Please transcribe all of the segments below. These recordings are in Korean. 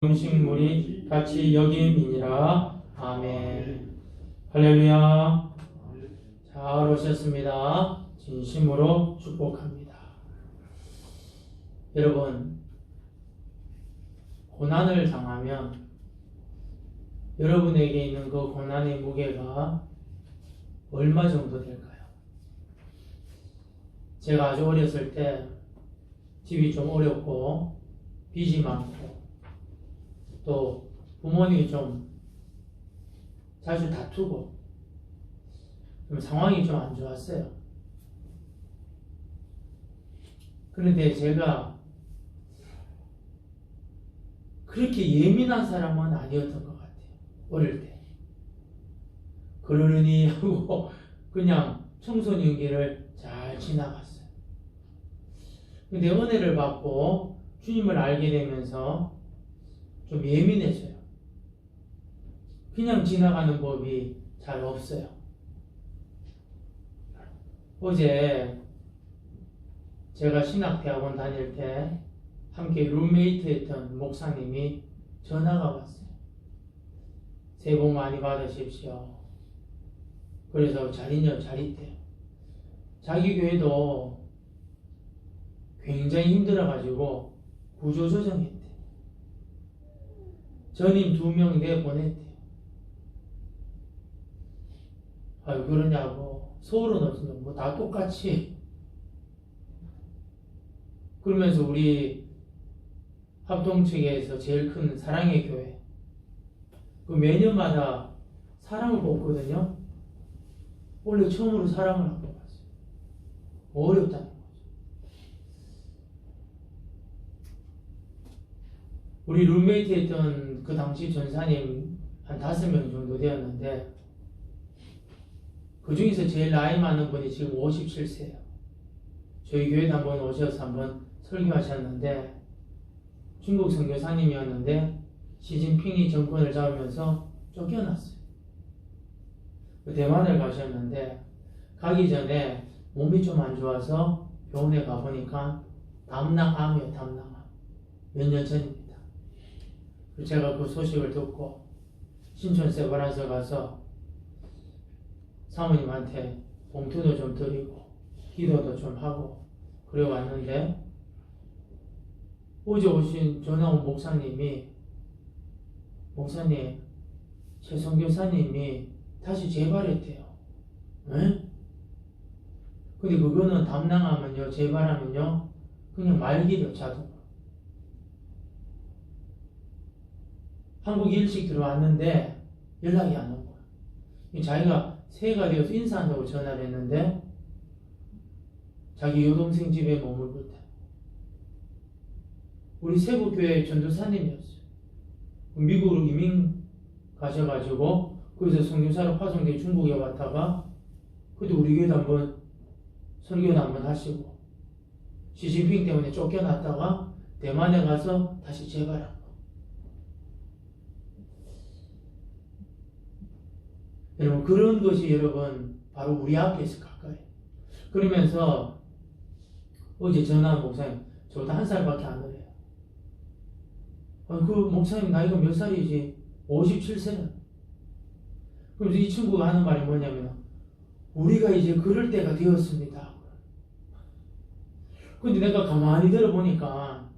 음식물이 같이 여김이니라. 아멘. 할렐루야. 잘 오셨습니다. 진심으로 축복합니다. 여러분, 고난을 당하면 여러분에게 있는 그 고난의 무게가 얼마 정도 될까요? 제가 아주 어렸을 때 집이 좀 어렵고 빚이 많고 또 부모님이 좀 자주 다투고 좀 상황이 좀 안 좋았어요. 그런데 제가 그렇게 예민한 사람은 아니었던 것 같아요. 어릴 때. 그러려니 하고 그냥 청소년기를 잘 지나갔어요. 근데 은혜를 받고 주님을 알게 되면서 좀 예민해져요. 그냥 지나가는 법이 잘 없어요. 어제 제가 신학대학원 다닐 때 함께 룸메이트 했던 목사님이 전화가 왔어요. 새해 복 많이 받으십시오. 그래서 잘 있대요. 자기 교회도 굉장히 힘들어가지고 구조조정했대. 전임 2명 내보냈대요. 아유, 그러냐고. 서울은 어쩌냐. 뭐 다 똑같이. 그러면서 우리 합동측에서 제일 큰 사랑의 교회. 그 매년마다 사랑을 뽑거든요. 원래 처음으로 사랑을 안 뽑았어요. 어렵다는 거죠. 우리 룸메이트 했던 그 당시 전사님 한 5명 정도 되었는데 그 중에서 제일 나이 많은 분이 지금 57세예요. 저희 교회도 한번 오셔서 한번 설교하셨는데 중국 선교사님이었는데 시진핑이 정권을 잡으면서 쫓겨났어요. 대만을 가셨는데 가기 전에 몸이 좀 안 좋아서 병원에 가보니까 담낭암이에요. 담낭암. 몇 년 전입니다. 제가 그 소식을 듣고 신촌 세바란서 가서 사모님한테 봉투도 좀 드리고 기도도 좀 하고 그래 왔는데 어제 오신 전화 온 목사님 최 선교사님이 다시 재발했대요. 에? 근데 그거는 담낭하면요 재발하면요 그냥 말기래요. 자동으로. 한국 일찍 들어왔는데 연락이 안 온 거야. 자기가 새해가 되어서 인사한다고 전화를 했는데 자기 여동생 집에 머물고 있다. 우리 세부교회 전도사님이었어요. 미국으로 이민 가셔가지고 거기서 선교사로 파송돼 중국에 왔다가 그때 우리 교회도 한번 설교도 한번 하시고 시진핑 때문에 쫓겨났다가 대만에 가서 다시 재발한 거. 여러분 그런 것이 여러분 바로 우리 앞에 있을 가까이. 그러면서 어제 전화한 목사님 저보다 1살밖에 안 어려요. 그 목사님 나이가 몇 살이지? 57세는. 그래서 이 친구가 하는 말이 뭐냐면 우리가 이제 그럴 때가 되었습니다. 근데 내가 가만히 들어보니까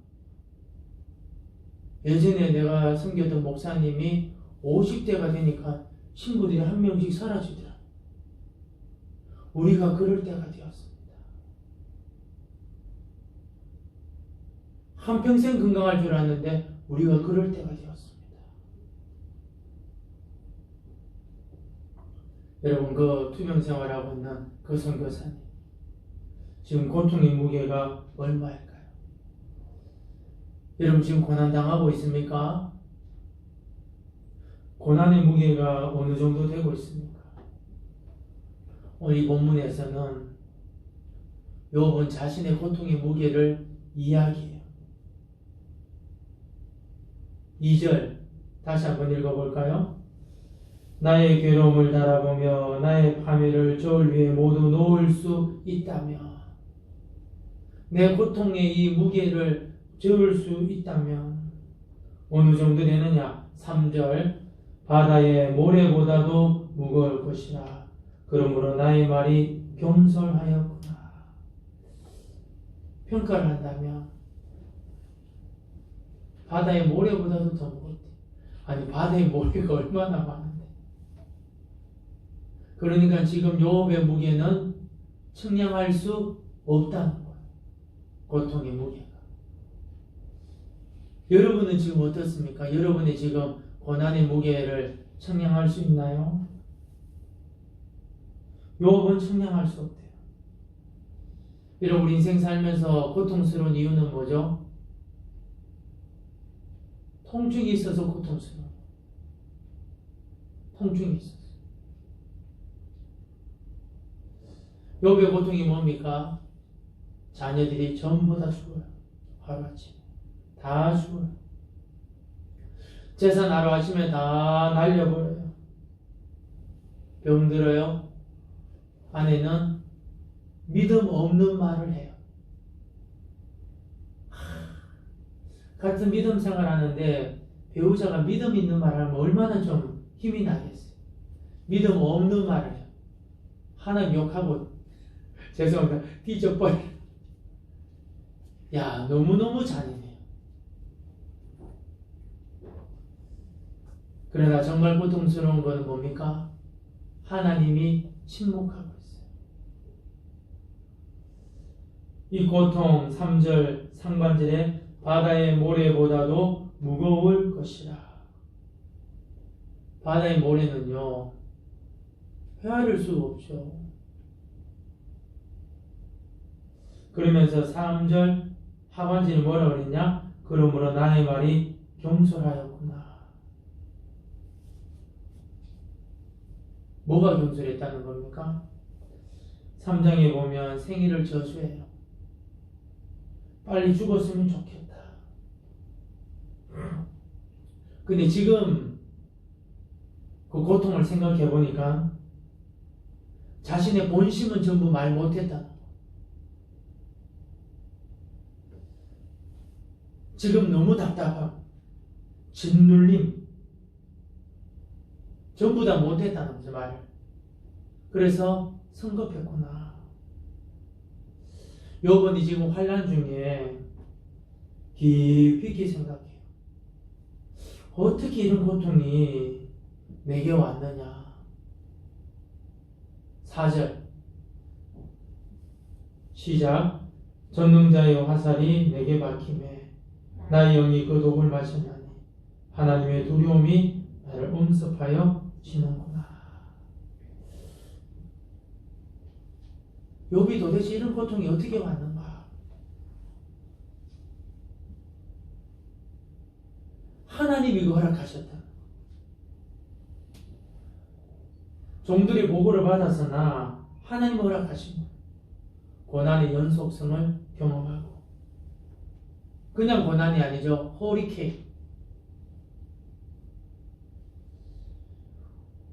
예전에 내가 섬겼던 목사님이 50대가 되니까 친구들이 한 명씩 사라지더라. 우리가 그럴 때가 되었습니다. 한평생 건강할 줄 알았는데 우리가 그럴 때가 되었습니다. 여러분 그 투병 생활하고 있는 그 선교사님 지금 고통의 무게가 얼마일까요? 여러분 지금 고난당하고 있습니까? 고난의 무게가 어느 정도 되고 있습니까? 오늘 이 본문에서는 욥은 자신의 고통의 무게를 이야기해요. 2절 다시 한번 읽어볼까요? 나의 괴로움을 달아보며 나의 파멸을 저울 위에 모두 놓을 수 있다며 내 고통의 이 무게를 저을 수 있다면 어느 정도 되느냐? 3절 바다의 모래보다도 무거울 것이라. 그러므로 나의 말이 경솔하였구나. 평가를 한다면 바다의 모래보다도 더 무겁대. 아니 바다의 모래가 얼마나 많은데. 그러니까 지금 욥의 무게는 측량할 수 없다는 거예요. 고통의 무게가. 여러분은 지금 어떻습니까? 여러분이 지금 고난의 무게를 측량할 수 있나요? 욥은 측량할 수 없대요. 여러분 우리 인생 살면서 고통스러운 이유는 뭐죠? 통증이 있어서 고통스러워요. 통증이 있어서. 욥의 고통이 뭡니까? 자녀들이 전부 다 죽어요. 하루아침에. 다 죽어요. 재산 하루아침에 다 날려버려요. 병들어요. 아내는 믿음 없는 말을 해요. 같은 믿음 생활하는데 배우자가 믿음 있는 말을 하면 얼마나 좀 힘이 나겠어요. 믿음 없는 말을 해요. 하나님 욕하고 죄송합니다. 뒤져버려. 야, 너무너무 잔인해요. 그러나 정말 고통스러운 것은 뭡니까? 하나님이 침묵하고 있어요. 이 고통 3절 상반절에 바다의 모래보다도 무거울 것이라. 바다의 모래는요, 헤아릴 수가 없죠. 그러면서 3절 하반절이 뭐라고 그랬냐? 그러므로 나의 말이 경솔하였구나. 뭐가 경솔했다는 겁니까? 3장에 보면 생일을 저주해요. 빨리 죽었으면 좋겠다. 근데 지금 그 고통을 생각해 보니까 자신의 본심은 전부 말 못했다는 거. 지금 너무 답답하고 짓눌림 전부 다 못했다는 거죠, 말을. 그래서 성급했구나. 욥은 지금 환난 중에 깊이 생각해요. 어떻게 이런 고통이 내게 왔느냐. 4절 시작. 전능자의 화살이 내게 박히매 나의 영이 그 독을 마셨나니 하나님의 두려움이 나를 엄습하여 지는구나. 욥이 도대체 이런 고통이 어떻게 왔는가? 하나님이 그 허락하셨다. 종들이 보고를 받았으나 하나님 허락하신 것. 고난의 연속성을 경험하고 그냥 고난이 아니죠. 허리케인.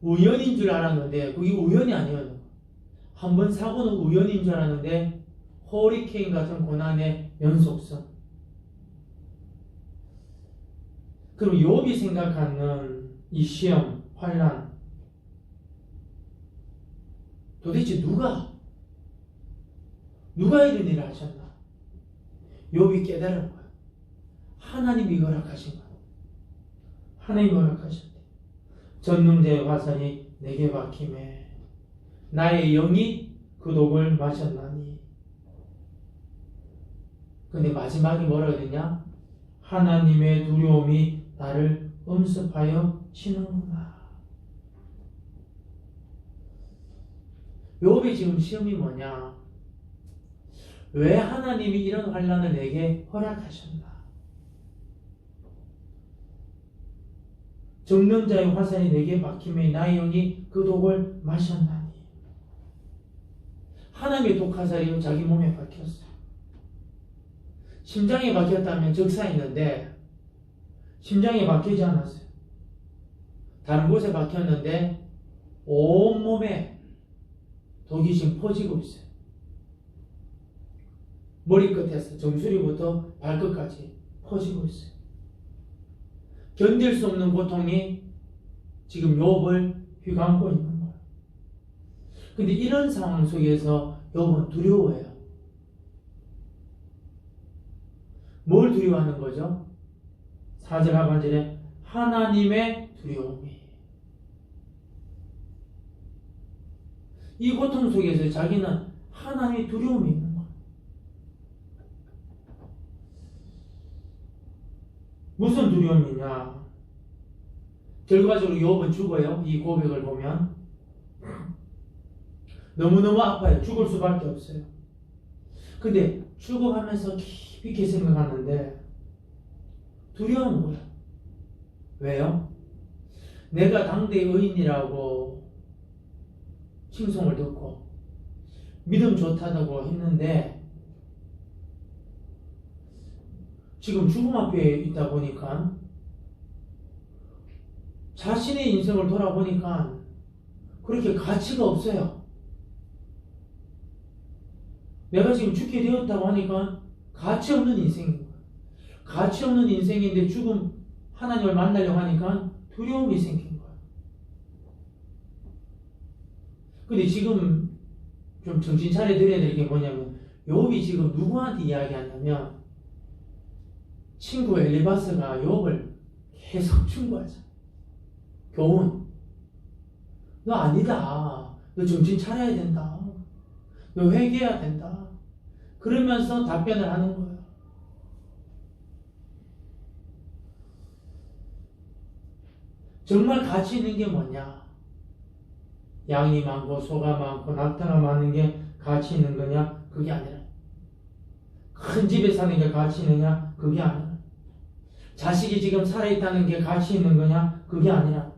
우연인 줄 알았는데 그게 우연이 아니었는 거예요. 한번 사고는 우연인 줄 알았는데 허리케인 같은 고난의 연속성. 그럼 욥이 생각하는 이 시험, 환난 도대체 누가 이런 일을 하셨나? 욥이 깨달은 거예요. 하나님이 허락하신 거예요. 하나님이 허락하셨대. 전능자의 화살이 내게 박히매 나의 영이 그 독을 마셨나니. 근데 마지막에 뭐라고 했냐? 하나님의 두려움이 나를 엄습하여 치는구나. 욥의 지금 시험이 뭐냐? 왜 하나님이 이런 환난을 내게 허락하셨나? 전능자의 화살이 내게 박히매 나의 영이 그 독을 마셨나니. 하나님의 독화살이 자기 몸에 박혔어요. 심장에 박혔다면 적사했는데 심장에 박히지 않았어요. 다른 곳에 박혔는데 온몸에 독이 지금 퍼지고 있어요. 머리끝에서 정수리부터 발끝까지 퍼지고 있어요. 견딜 수 없는 고통이 지금 욥을 휘감고 있는 거예요. 근데 이런 상황 속에서 욥은 두려워해요. 뭘 두려워하는 거죠? 4절 하반절에 하나님의 두려움이. 이 고통 속에서 자기는 하나님의 두려움이 있는 거예요. 무슨 두려움이냐? 결과적으로 욥은 죽어요. 이 고백을 보면 너무너무 아파요. 죽을 수밖에 없어요. 근데 죽어가면서 깊이 생각하는데 두려운 거예요. 왜요? 내가 당대의 의인이라고 칭송을 듣고 믿음 좋다고 했는데 지금 죽음 앞에 있다 보니까 자신의 인생을 돌아보니까 그렇게 가치가 없어요. 내가 지금 죽게 되었다고 하니까 가치 없는 인생인 거예요. 가치 없는 인생인데 죽음 하나님을 만나려고 하니까 두려움이 생긴 거예요. 근데 지금 좀 정신 차려 드려야 될 게 뭐냐면 욥이 지금 누구한테 이야기하냐면 친구 엘리바스가 욥을 계속 충고하죠. 교훈. 너 아니다. 너 정신 차려야 된다. 너 회개해야 된다. 그러면서 답변을 하는 거예요. 정말 가치 있는 게 뭐냐? 양이 많고 소가 많고 낙타가 많은 게 가치 있는 거냐? 그게 아니라. 큰 집에 사는 게 가치 있느냐? 그게 아니라. 자식이 지금 살아있다는 게 가치 있는 거냐? 그게 아니라.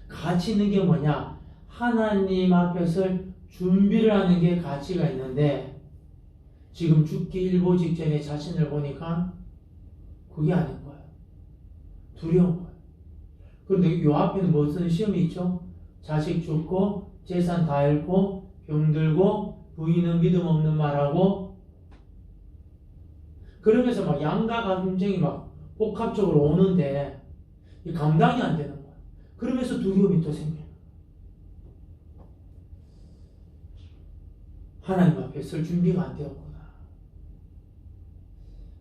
가치 있는 게 뭐냐? 하나님 앞에 설 준비를 하는 게 가치가 있는데 지금 죽기 일보 직전에 자신을 보니까 그게 아닌 거예요. 두려운 거예요. 그런데 요 앞에는 무슨 시험이 있죠? 자식 죽고 재산 다 잃고 병들고 부인은 믿음 없는 말하고 그러면서 막 양가 감정이 막 복합적으로 오는데 감당이 안 되는 거예요. 그러면서 두려움이 또 생겨요. 하나님 앞에 설 준비가 안 되었구나.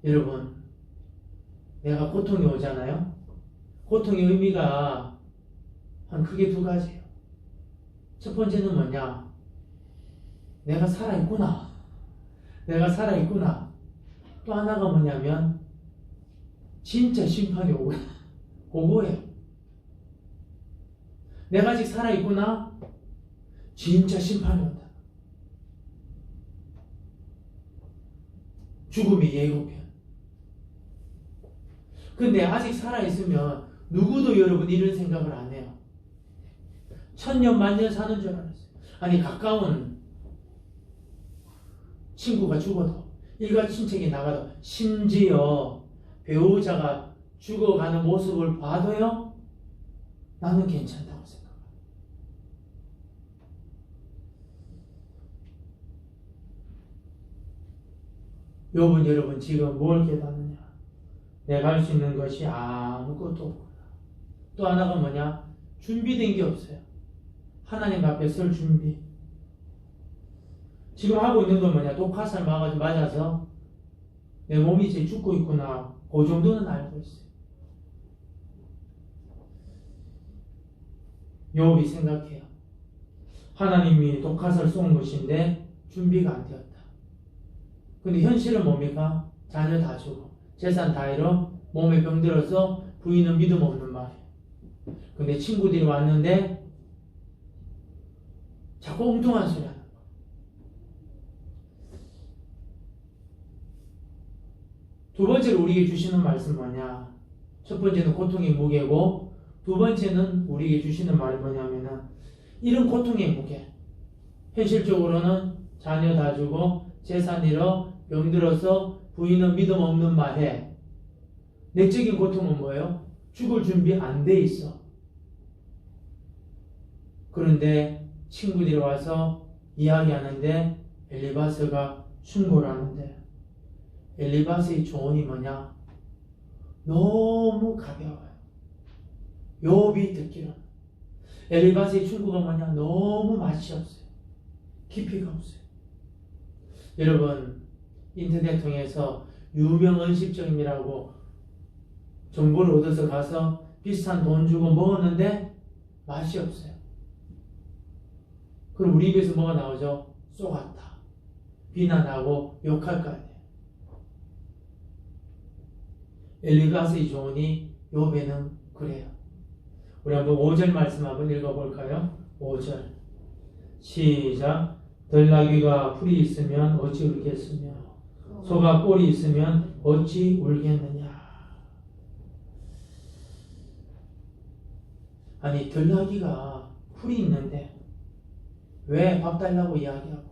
여러분, 내가 고통이 오잖아요. 고통의 의미가 한 크게 두 가지예요. 첫 번째는 뭐냐? 내가 살아있구나. 내가 살아있구나. 또 하나가 뭐냐면 진짜 심판이 오구나. 그거예요. 내가 아직 살아있구나. 진짜 심판이 온다. 죽음이 예고편. 근데 아직 살아있으면 누구도 여러분 이런 생각을 안 해요. 천년 만년 사는 줄 알았어요. 아니 가까운 친구가 죽어도 일가 친척이 나가도 심지어 배우자가 죽어가는 모습을 봐도요 나는 괜찮다고 생각해요. 여러분 지금 뭘 깨닫느냐? 내가 할 수 있는 것이 아무것도 없구나. 또 하나가 뭐냐? 준비된 게 없어요. 하나님 앞에 설 준비. 지금 하고 있는 건 뭐냐? 독화살 맞아서 내 몸이 이제 죽고 있구나. 그 정도는 알고 있어요. 욥이 생각해요. 하나님이 독화살 쏜 것인데 준비가 안 되었다. 근데 현실은 뭡니까? 자녀 다 죽어. 재산 다 잃어. 몸에 병들어서 부인은 믿음 없는 말이에요. 근데 친구들이 왔는데 자꾸 엉뚱한 소리 하는 거예요. 두 번째로 우리에게 주시는 말씀 뭐냐? 첫 번째는 고통의 무게고 두 번째는 우리에게 주시는 말이 뭐냐면은 이런 고통의 무게. 현실적으로는 자녀 다 주고 재산 잃어 병들어서 부인은 믿음 없는 말에 내적인 고통은 뭐예요? 죽을 준비 안 돼 있어. 그런데 친구들이 와서 이야기하는데 엘리바스가 충고를 하는데 엘리바스의 조언이 뭐냐? 너무 가벼워요. 욥이 듣기로는 엘리바스의 충고가 뭐냐? 너무 맛이 없어요. 깊이가 없어요. 여러분, 인터넷 통해서 유명 은식점이라고 정보를 얻어서 가서 비싼 돈 주고 먹었는데 맛이 없어요. 그럼 우리 입에서 뭐가 나오죠? 쏘갔다. 비난하고 욕할 거 아니에요. 엘리바스의 조언이 욥에는 그래요. 우리 한번 5절 말씀 한번 읽어볼까요? 5절 시작. 들나귀가 풀이 있으면 어찌 울겠으며 소가 꼴이 있으면 어찌 울겠느냐. 아니, 들나귀가 풀이 있는데 왜 밥 달라고 이야기하고,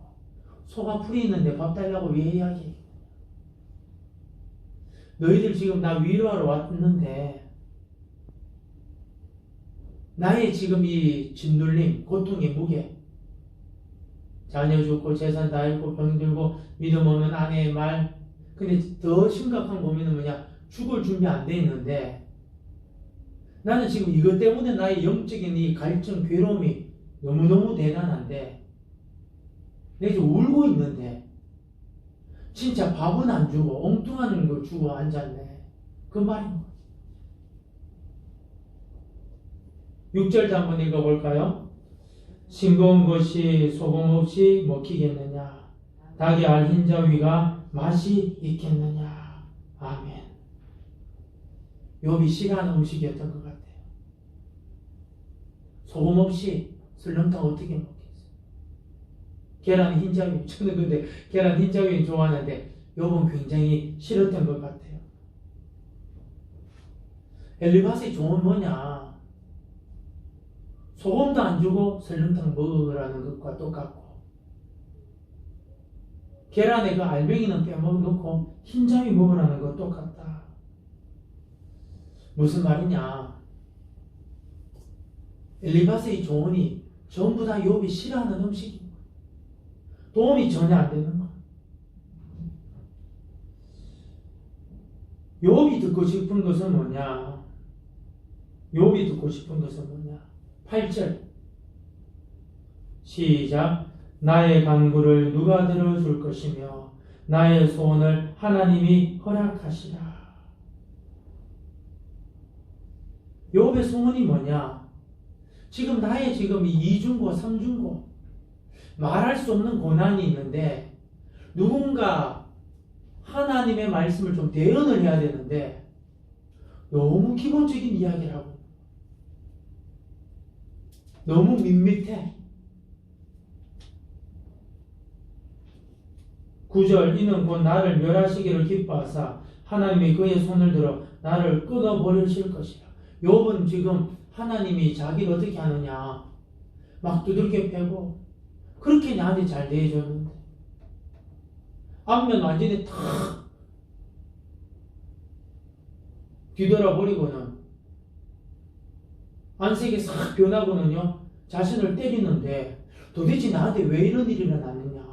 소가 풀이 있는데 밥 달라고 왜 이야기해? 너희들 지금 나 위로하러 왔는데 나의 지금 이 짓눌림, 고통의 무게, 자녀 죽고 재산 다 잃고 병들고 믿음 없는 아내의 말, 근데 더 심각한 고민은 뭐냐? 죽을 준비 안 돼 있는데 나는 지금 이것 때문에 나의 영적인 이 갈증, 괴로움이 너무너무 대단한데 내가 지금 울고 있는데 진짜 밥은 안 주고 엉뚱한 거 주고 앉았네. 그 말인 거예요. 6절도 한번 읽어볼까요? 싱거운 것이 소금 없이 먹히겠느냐? 닭이 알 흰자위가 맛이 있겠느냐? 아멘. 욥이 싫어하는 음식이었던 것 같아요. 소금 없이 설렁탕 어떻게 먹겠어요? 계란 흰자위, 저는 근데 계란 흰자위 좋아하는데 욥은 굉장히 싫었던 것 같아요. 엘리바스의 조언 뭐냐? 소금도 안 주고 설렁탕 먹으라는 것과 똑같고, 계란에 그 알맹이는 빼먹어놓고 흰자위 먹으라는 것 똑같다. 무슨 말이냐? 엘리바스의 조언이 전부 다 욥이 싫어하는 음식인 거예요. 도움이 전혀 안 되는 거예요. 욥이 듣고 싶은 것은 뭐냐? 욥이 듣고 싶은 것은 뭐냐? 8절 시작. 나의 간구를 누가 들어줄 것이며 나의 소원을 하나님이 허락하시라. 욥의 소원이 뭐냐? 지금 나의 지금 이중고, 삼중고, 말할 수 없는 고난이 있는데 누군가 하나님의 말씀을 좀 대언을 해야 되는데 너무 기본적인 이야기를 하고 너무 밋밋해. 9절 이는 곧 나를 멸하시기를 기뻐하사 하나님이 그의 손을 들어 나를 끊어버리실 것이라. 욥은 지금 하나님이 자기를 어떻게 하느냐 막 두들겨 패고 그렇게 나한테 잘 대해줬는데 앞면 완전히 탁 뒤돌아버리고는 안색이 싹 변하고는요 자신을 때리는데 도대체 나한테 왜 이런 일이 일어났느냐.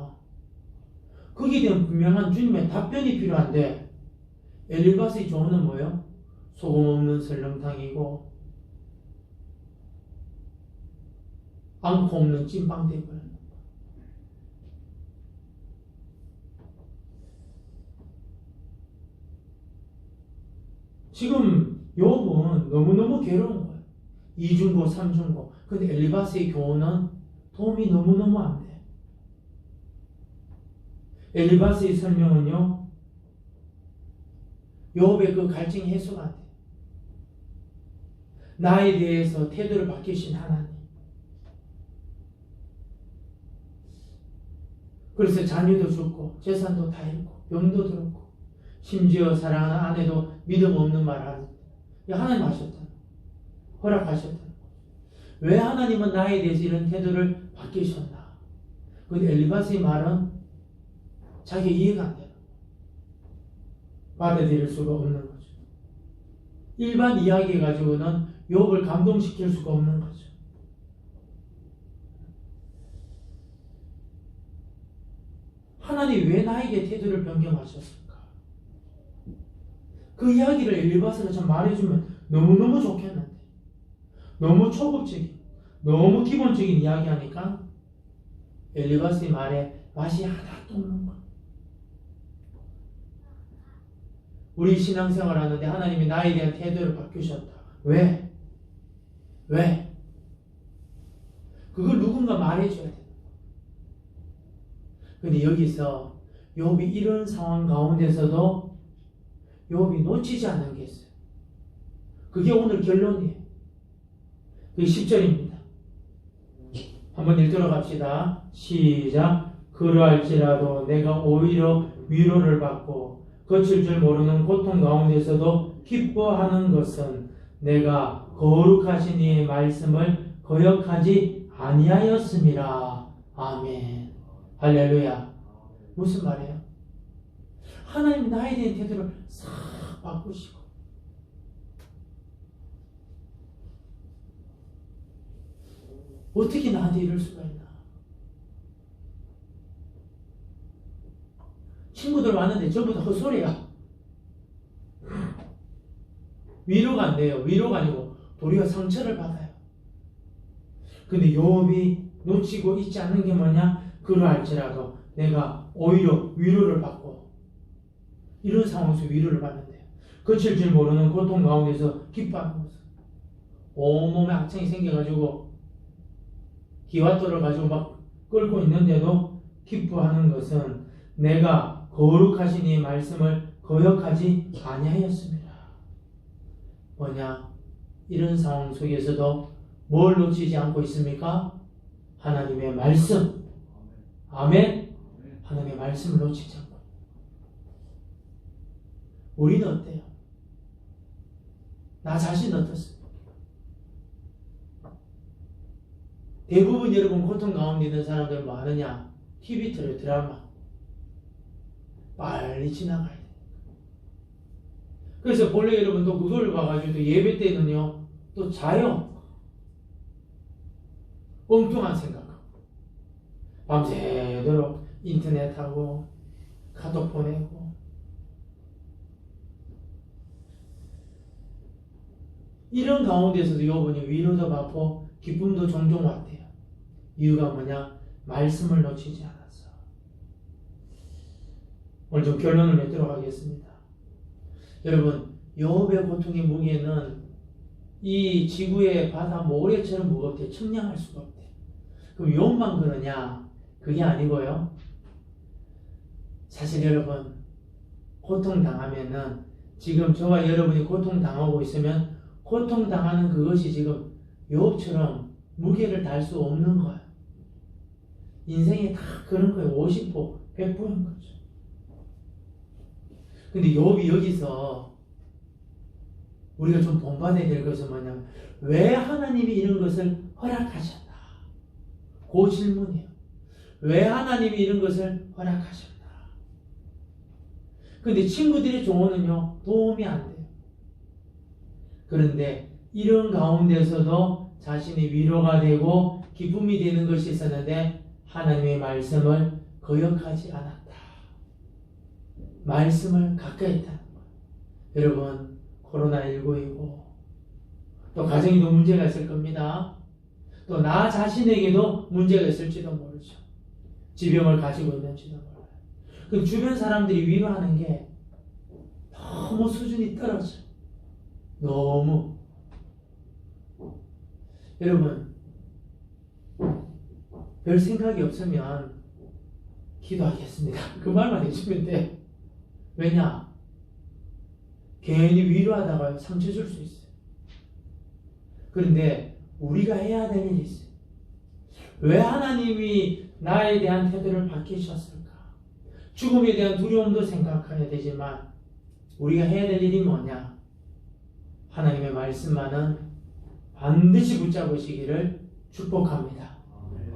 거기에 대한 분명한 주님의 답변이 필요한데 엘리바스의 조언은 뭐예요? 소금 없는 설렁탕이고 앙코 없는 찐빵 되버렸는 거예요. 지금 욥은 너무너무 괴로운 거예요. 이중고, 삼중고. 근데 엘리바스의 교훈은 도움이 너무너무 안 돼. 엘리바스의 설명은요, 욥의 그 갈증이 해소가 안 돼. 나에 대해서 태도를 바뀌신 하나님. 그래서 자녀도 죽고 재산도 다 잃고 병도 들었고 심지어 사랑하는 아내도 믿음 없는 말 하는. 하나님 하셨다. 허락하셨다. 왜 하나님은 나에 대해서 이런 태도를 바뀌셨나? 근데 엘리바스의 말은 자기 이해가 안 돼요. 받아들일 수가 없는 거죠. 일반 이야기 가지고는 욥을 감동시킬 수가 없는 거죠. 하나님 왜 나에게 태도를 변경하셨을까? 그 이야기를 엘리바스가 좀 말해주면 너무너무 좋겠는데 너무 초급적인, 너무 기본적인 이야기 하니까 엘리바스의 말에 맛이 하나도 없는 거야. 우리 신앙생활 하는데 하나님이 나에 대한 태도를 바꾸셨다. 왜? 그걸 누군가 말해줘야 돼. 근데 여기서 욥이 이런 상황 가운데서도 욥이 놓치지 않는 게 있어요. 그게 오늘 결론이에요. 그게 10절입니다. 한번 읽도록 합시다. 시작. 그러할지라도 내가 오히려 위로를 받고 거칠 줄 모르는 고통 가운데서도 기뻐하는 것은 내가 거룩하신 이의 말씀을 거역하지 아니하였음이라. 아멘. 할렐루야. 무슨 말이에요? 하나님 나에 대한 태도를 싹 바꾸시고 어떻게 나한테 이럴 수가 있나? 친구들 왔는데 저보다 헛소리야. 위로가 안 돼요. 위로가 아니고 도리어 상처를 받아요. 근데 욥이 놓치고 있지 않는 게 뭐냐? 그러할지라도 내가 오히려 위로를 받고 이런 상황에서 위로를 받는데 거칠 줄 모르는 고통 가운데서 기뻐하는 것은 온몸에 악창이 생겨가지고 기와토를 가지고 막 끌고 있는데도 기뻐하는 것은 내가 거룩하신 이 말씀을 거역하지 아니하였습니다. 뭐냐? 이런 상황 속에서도 뭘 놓치지 않고 있습니까? 하나님의 말씀. 아멘. 하나님의 말씀을 놓치지 않고. 우리는 어때요? 나 자신 어떻습니까? 대부분 여러분 고통 가운데 있는 사람들은 뭐 하느냐? TV 틀어 드라마. 빨리 지나가야 돼. 그래서 본래 여러분 또 그걸 봐가지고 또 예배 때는요 또 자요. 엉뚱한 생각하고 밤새도록 인터넷하고 카톡 보내고 이런 가운데서도 욥은 위로도 받고 기쁨도 종종 왔대요. 이유가 뭐냐? 말씀을 놓치지 않았어. 오늘 좀 결론을 맺도록 하겠습니다. 여러분, 욥의 고통의 무게는 이 지구의 바다 모래처럼 무겁대. 측량할 수가 없대. 그럼 욥만 그러냐? 그게 아니고요. 사실 여러분, 고통당하면은 지금 저와 여러분이 고통당하고 있으면 고통당하는 그것이 지금 욥처럼 무게를 달 수 없는 거예요. 인생이 다 그런 거예요. 50%, 100%인 거죠. 근데 욥이 여기서 우리가 좀 본받아야 될 것은 뭐냐면 왜 하나님이 이런 것을 허락하셨나? 그 질문이에요. 왜 하나님이 이런 것을 허락하셨나? 근데 친구들의 조언은요 도움이 안 돼요. 그런데 이런 가운데서도 자신이 위로가 되고 기쁨이 되는 것이 있었는데 하나님의 말씀을 거역하지 않았다. 말씀을 가까이 했다는 거예요. 여러분, 코로나19이고 또 가정에도 문제가 있을 겁니다. 또 나 자신에게도 문제가 있을지도 모르죠. 지병을 가지고 있는지도 몰라요. 그 주변 사람들이 위로하는 게 너무 수준이 떨어져. 너무. 여러분, 별 생각이 없으면 기도하겠습니다. 그 말만 해주면 돼. 왜냐? 괜히 위로하다가 상처 줄 수 있어요. 그런데 우리가 해야 될 일이 있어요. 왜 하나님이 나에 대한 태도를 바뀌셨을까? 죽음에 대한 두려움도 생각해야 되지만 우리가 해야 될 일이 뭐냐? 하나님의 말씀만은 반드시 붙잡으시기를 축복합니다.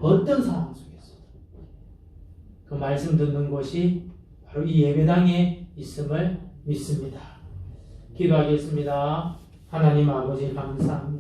어떤 상황 속에서도. 그 말씀 듣는 곳이 바로 이 예배당에 있음을 믿습니다. 기도하겠습니다. 하나님 아버지 감사합니다.